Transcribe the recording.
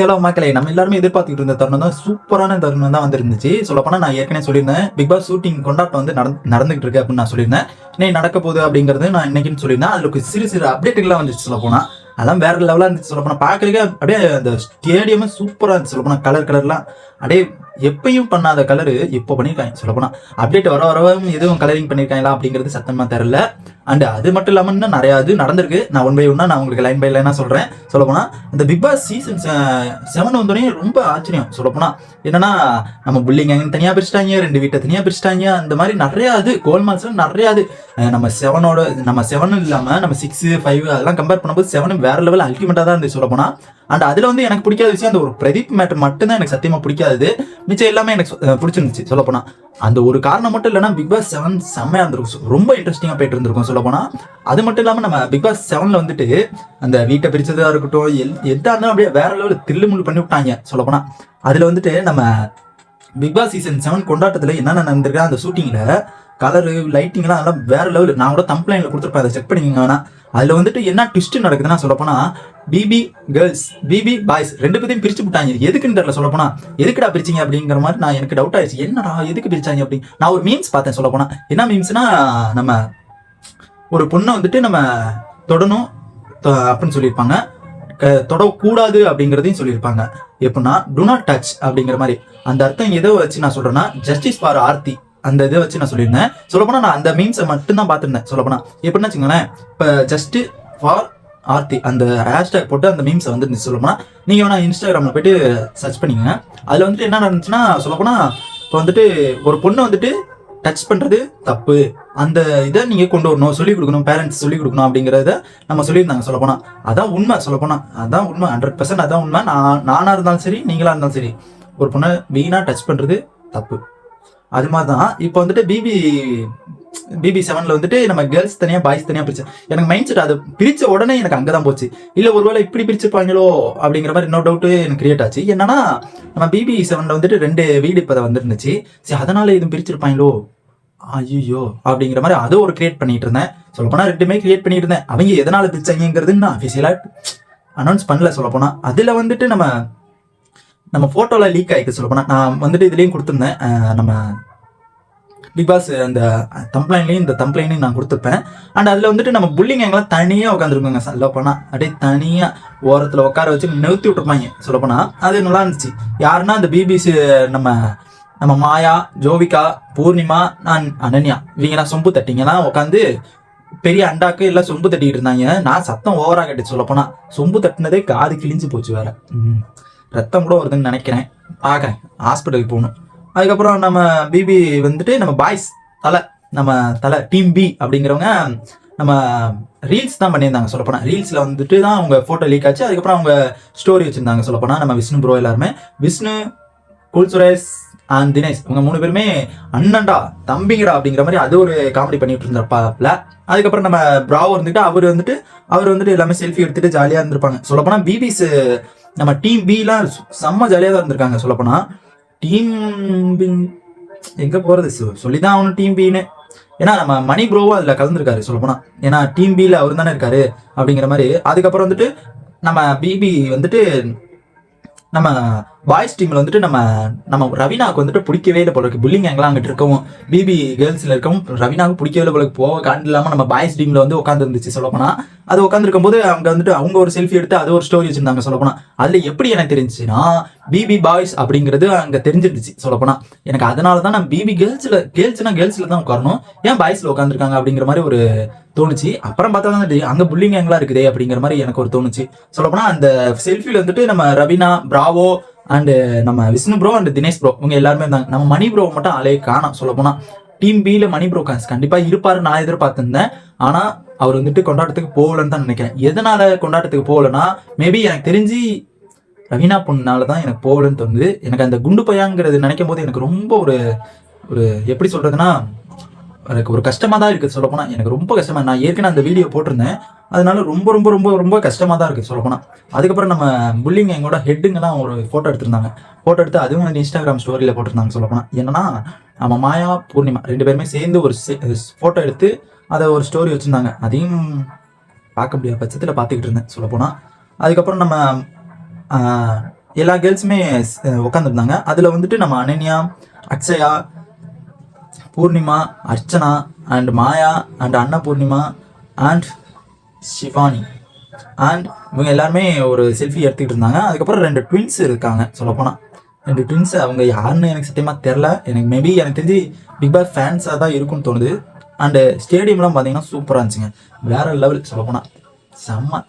Hello மக்களே, நம்ம எல்லாருமே எதிர்பார்த்துட்டு இருந்த தருணம் தான், சூப்பரான தருணம் தான் வந்துருந்துச்சு. சொல்லப்போனா நான் ஏற்கனவே சொல்லியிருந்தேன், பிக் பாஸ் ஷூட்டிங் கொண்டாட்டம் வந்து நடந்துகிட்டு இருக்கு அப்படின்னு நான் சொல்லியிருந்தேன். இன்னைக்கு நடக்க போகுது அப்படிங்கிறது நான் இன்னைக்குன்னு சொல்லியிருந்தேன். அதுல சிறு சிறு அப்டேட்டுகள்லாம் வந்துச்சு. சொல்லப்போனா அதெல்லாம் வேற லெவலா இருந்துச்சு. சொல்லப்போனா பாக்குறதுக்கு அப்படியே அந்த ஸ்டேடியமே சூப்பரா இருந்துச்சு. சொல்லப்போனா கலர்லாம் அப்படியே எப்பயும் பண்ணாத கலரு இப்போ பண்ணியிருக்காங்க. சொல்லப்போனா அப்டேட் வர வரவும் எதுவும் கலரிங் பண்ணியிருக்காங்களா அப்படிங்கிறது சத்தமா தெரியல. அண்ட் அது மட்டும் இல்லாம இன்னும் நிறைய இது நடந்திருக்கு. நான் ஒன் பை ஒன்னா நான் உங்களுக்கு லைன் பை லைனா சொல்றேன். சொல்லப்போனா இந்த பிக் பாஸ் சீசன் 7 வந்தோடனே ரொம்ப ஆச்சரியம். சொல்லப்போனா என்னன்னா, நம்ம புல்லிங் கேங் தனியா பிரிச்சுட்டாங்க, 2 வீட்டை தனியா பிரிச்சுட்டாங்க. அந்த மாதிரி நிறைய இது கோல்மால்ஸ்ல நிறைய இது நம்ம 7 இல்லாம நம்ம 6, 5 அதெல்லாம் கம்பேர் பண்ணும்போது 7 வேற லெவல் அல்டிமேட்டா தான் இருந்துச்சு. சொல்லப்போனா அண்ட் அதுல வந்து எனக்கு பிடிக்காத விஷயம் அந்த ஒரு பிரதீப் மேட்டர் மட்டும் தான் எனக்கு சத்தியமா பிடிக்காது. மிச்சம் எல்லாமே எனக்கு பிடிச்சிருந்துச்சு. சொல்லப்போனா அந்த ஒரு காரணம் மட்டும் இல்லைன்னா பிக் பாஸ் 7 செம்மையா இருந்திருக்கும். ரொம்ப இன்ட்ரெஸ்டிங்கா போயிட்டு இருந்திருக்கும். சொல்லப்போனா அது மட்டும் இல்லாம நம்ம பிக் பாஸ் 7ல வந்துட்டு அந்த வீட்டை பிரிச்சதா இருக்கட்டும், எதா இருந்தாலும் அப்படியே வேற லெவல் தில்லுமுள்ளு பண்ணி விட்டாங்க. சொல்லப்போனா அதுல வந்துட்டு நம்ம பிக் பாஸ் சீசன் 7 கொண்டாட்டத்துல என்னென்ன நடந்திருக்கு, அந்த ஷூட்டிங்ல கலரு லைட்டிங்லாம் அதெல்லாம் வேற லெவல். நான் கூட தம்ப்லைன்ல கொடுத்துருப்பேன், அதை செக் பண்ணிக்கோங்க. வேணா அதுல வந்துட்டு என்ன ட்விஸ்ட் நடக்குதுன்னா, சொல்லப்போனா பிபி கேர்ள்ஸ் பிபி பாய்ஸ் 2 பேரையும் பிரிச்சு விட்டாங்க. எதுக்குன்னு தெரியல. சொல்லப்போனா எதுக்குடா பிரிச்சிங்க அப்படிங்கிற மாதிரி நான் எனக்கு டவுட் ஆயிடுச்சு. என்னடா எதுக்கு பிரிச்சாங்க அப்படின்னு நான் ஒரு மீம்ஸ் பார்த்தேன். சொல்லப்போனா என்ன மீம்ஸ்னா, நம்ம ஒரு பொண்ணை வந்துட்டு நம்ம தொடணும் அப்படின்னு சொல்லியிருப்பாங்க, தொடக்கூடாது அப்படிங்கிறதையும் சொல்லியிருப்பாங்க. எப்படின்னா டு நாட் டச் அப்படிங்கிற மாதிரி. அந்த அர்த்தம் எதை வச்சு நான் சொல்றேன்னா, ஜஸ்டிஸ் ஃபார் ஆர்த்தி அந்த இதை வச்சு நான் சொல்லியிருந்தேன். சொல்லப்போனா நான் அந்த மீம்ஸை மட்டும் தான் பார்த்துருந்தேன். சொல்லப்போனா எப்படின்னா வச்சுக்கோங்களேன், இப்போ ஜஸ்ட் ஃபார் ஆர்த்தி அந்த ஹேஷ்டேக் போட்டு அந்த மீம்ஸை வந்துருந்துச்சு. சொல்லப்போனா நீங்க வேணா இன்ஸ்டாகிராம்ல போயிட்டு சர்ச் பண்ணிக்கோங்க. அதுல வந்துட்டு என்ன நடந்துச்சுன்னா, சொல்லப்போனா இப்போ வந்துட்டு ஒரு பொண்ணு வந்துட்டு டச் பண்றது தப்பு, அந்த இதை நீங்க கொண்டு வரணும், சொல்லிக் கொடுக்கணும், பேரண்ட்ஸ் சொல்லிக் கொடுக்கணும் அப்படிங்கறத நம்ம சொல்லியிருந்தாங்க. சொல்லப்போனா அதான் உண்மை. சொல்லப்போனா அதான் உண்மை, 100% அதான் உண்மை. நானா இருந்தாலும் சரி, நீங்களா இருந்தாலும் சரி, ஒரு பொண்ணை வீணா டச் பண்றது தப்பு. அது மாதிரிதான் இப்போ வந்துட்டு பிபி 7ல வந்துட்டு நம்ம கேர்ள்ஸ் தனியா பாய்ஸ் தனியா பிரிச்சு எனக்கு மைண்ட் செட் அது பிரிச்ச உடனே எனக்கு அங்கதான் போச்சு. இல்ல ஒருவேளை இப்படி பிரிச்சிருப்பாங்களோ அப்படிங்கிற மாதிரி இன்னொரு டவுட் எனக்கு கிரியேட் ஆச்சு. என்னன்னா, நம்ம பிபி 7ல வந்துட்டு 2 வீடு இப்ப வந்துருந்துச்சு. சரி, அதனால இது பிரிச்சிருப்பாங்களோ ஐயோ அப்படிங்கிற மாதிரி அதை ஒரு கிரியேட் பண்ணிட்டு இருந்தேன். சொல்லப்போனா 2மே கிரியேட் பண்ணிட்டு இருந்தேன். அவங்க எதனால பிரிச்சாங்கிறது நான் அபிஷியலா அனௌன்ஸ் பண்ணல. சொல்லப்போனா அதுல வந்துட்டு நம்ம போட்டோல லீக் ஆயிருக்கு. சொல்லப்போனா நான் வந்துட்டு இதுலயும் கொடுத்துருந்தேன், நம்ம பிக் பாஸ் அந்த தம்ப்ளைன்லையும் இந்த தம்ப்ளைனையும் நான் கொடுத்துருப்பேன். அண்ட் அதில் வந்துட்டு நம்ம புல்லிங் எங்கெல்லாம் தனியாக உட்காந்துருக்கோங்க. சொல்லப்போனால் அப்படியே தனியாக ஓரத்தில் உட்கார வச்சு நிறுத்தி விட்டுருப்பாங்க. சொல்லப்போனால் அது நல்லா இருந்துச்சு. யாருன்னா அந்த பிபிசி நம்ம மாயா, ஜோவிகா, பூர்ணிமா, நான் அனன்யா இவங்கலாம் சொம்பு தட்டிங்கலாம் உட்காந்து பெரிய அண்டாக்கு எல்லாம் சொம்பு தட்டிக்கிட்டு இருந்தாங்க. நான் சத்தம் ஓவரா கேட்டு. சொல்லப்போனா சொம்பு தட்டினதே காது கிழிஞ்சு போச்சு. வேற ரத்தம் கூட வருதுன்னு நினைக்கிறேன். பார்க்குறேன், ஹாஸ்பிட்டலுக்கு போகணும். அதுக்கப்புறம் நம்ம பிபி வந்துட்டு நம்ம பாய்ஸ் நம்ம டீம் பி அப்படிங்கிறவங்க நம்ம ரீல்ஸ் தான் பண்ணியிருந்தாங்க. சொல்லப்போனா ரீல்ஸ்ல வந்துட்டு தான் அவங்க போட்டோ லீக் ஆச்சு. அதுக்கப்புறம் அவங்க ஸ்டோரி வச்சிருந்தாங்க. சொல்லப்போனா நம்ம விஷ்ணு ப்ரோ எல்லாருமே, விஷ்ணு, குல் சுரேஷ் அண்ட் தினேஷ் இவங்க 3 பேருமே அண்ணன்டா தம்பிங்கடா அப்படிங்கிற மாதிரி அது ஒரு காமெடி பண்ணிட்டு இருந்திருப்பாப்ல. அதுக்கப்புறம் நம்ம பிராவோ இருந்துட்டு அவர் வந்துட்டு எல்லாமே செல்ஃபி எடுத்துட்டு ஜாலியா இருந்திருப்பாங்க. சொல்லப்போனா பிபிஸ் நம்ம டீம் பிலாம் செம்ம ஜாலியா தான் இருந்திருக்காங்க. சொல்லப்போனா டீம் பி எங்க போறது சொல்லிதான் அவனு டீம் பின்னு. ஏன்னா நம்ம மணி ப்ரோவும் அதுல கலந்துருக்காரு. சொல்லப்போனா ஏன்னா டீம் பில அவர் தானே இருக்காரு அப்படிங்கிற மாதிரி. அதுக்கப்புறம் வந்துட்டு நம்ம பிபி வந்துட்டு நம்ம பாய்ஸ் டீம்ல வந்துட்டு நம்ம ரவீனாவுக்கு வந்துட்டு பிடிக்கவே இல்லை போல இருக்கு. புல்லிங் எங்கெல்லாம் அங்கிட்டு இருக்கவும் பிபி கேர்ள்ஸ்ல இருக்கவும் ரவீனாவுக்கு பிடிக்கவே இல்லை போல போக காண்டு இல்லாம நம்ம பாய்ஸ் டீம்ல வந்து உட்காந்து இருந்துச்சு. சொல்லப்போனா அது உட்காந்துருக்கும் போது அவங்க ஒரு செல்ஃபி எடுத்து அது ஒரு ஸ்டோரி வச்சிருந்தாங்க. சொல்லப்போனா அதுல எப்படி எனக்கு தெரிஞ்சுன்னா பிபி பாய்ஸ் அப்படிங்கிறது அங்க தெரிஞ்சிருந்துச்சு. சொல்லப்போனா எனக்கு அதனாலதான் நான் பிபி கேர்ள்ஸ்ல தான் உட்காரணும், ஏன் பாய்ஸ்ல உட்காந்துருக்காங்க அப்படிங்கிற மாதிரி ஒரு தோணுச்சு. அப்புறம் பார்த்தா தான் அங்க புல்லிங் எங்கெல்லாம் இருக்குதே அப்படிங்கிற மாதிரி எனக்கு ஒரு தோணுச்சு. சொல்லப்போனா அந்த செல்ஃபில வந்துட்டு நம்ம ரவீனா, பிராவோ அண்ட் நம்ம Vishnu bro and Dinesh bro இவங்க எல்லாருமே இருந்தாங்க. நம்ம மணி ப்ரோ மட்டும் ஆளே காணோம். சொல்லப்போனா டீம் பில மணி ப்ரோ கண்டிப்பா இருப்பாரு நான் எதிர்பார்த்திருந்தேன். ஆனா அவர் வந்துட்டு கொண்டாட்டத்துக்கு போகலன்னு தான் நினைக்கிறேன். எதனால கொண்டாட்டத்துக்கு போகலன்னா, மேபி எனக்கு தெரிஞ்சு ரவீனா பொண்ணுனாலதான் எனக்கு போகலன்னு தோணுது. எனக்கு அந்த குண்டு பையாங்கிறது நினைக்கும் போது எனக்கு ரொம்ப ஒரு எப்படி சொல்றதுன்னா, எனக்கு ஒரு கஷ்டமா தான் இருக்கு. சொல்லப்போனா எனக்கு ரொம்ப கஷ்டமா, நான் ஏற்கனவே அந்த வீடியோ போட்டிருந்தேன், அதனால ரொம்ப ரொம்ப ரொம்ப ரொம்ப கஷ்டமா தான் இருக்கு. சொல்லப்போனா அதுக்கப்புறம் நம்ம புல்லிங் எங்களோட ஹெட்டுங்கெல்லாம் ஒரு போட்டோ எடுத்திருந்தாங்க. போட்டோ எடுத்து அதுவும் வந்து இன்ஸ்டாகிராம் ஸ்டோரியில போட்டிருந்தாங்க. சொல்லப்போனா என்னன்னா, நம்ம மாயா, பூர்ணிமா 2 பேருமே சேர்ந்து ஒரு போட்டோ எடுத்து அதை ஒரு ஸ்டோரி வச்சிருந்தாங்க. அதையும் பார்க்க முடியாத பட்சத்தில் பார்த்துக்கிட்டு இருந்தேன். சொல்லப்போனா அதுக்கப்புறம் நம்ம எல்லா கேர்ள்ஸுமே உட்காந்துருந்தாங்க. அதில் வந்துட்டு நம்ம Ananya, Akshaya, Poornima, Archana and Maya and Annapoornima and Shivani and இவங்க எல்லாருமே ஒரு செல்ஃபி எடுத்துக்கிட்டு இருந்தாங்க. அதுக்கப்புறம் 2 ட்வின்ஸ் இருக்காங்க. சொல்லப்போனால் 2 ட்வின்ஸ், அவங்க யாருன்னு எனக்கு சத்தியமாக தெரில. எனக்கு மேபி எனக்கு தெரிஞ்சு பிக் பாஸ் ஃபேன்ஸாக தான் இருக்கும்னு தோணுது. அண்டு ஸ்டேடியம்லாம் பார்த்தீங்கன்னா சூப்பராக இருந்துச்சுங்க, வேற லெவல். சொல்லப்போனால் செம்ம.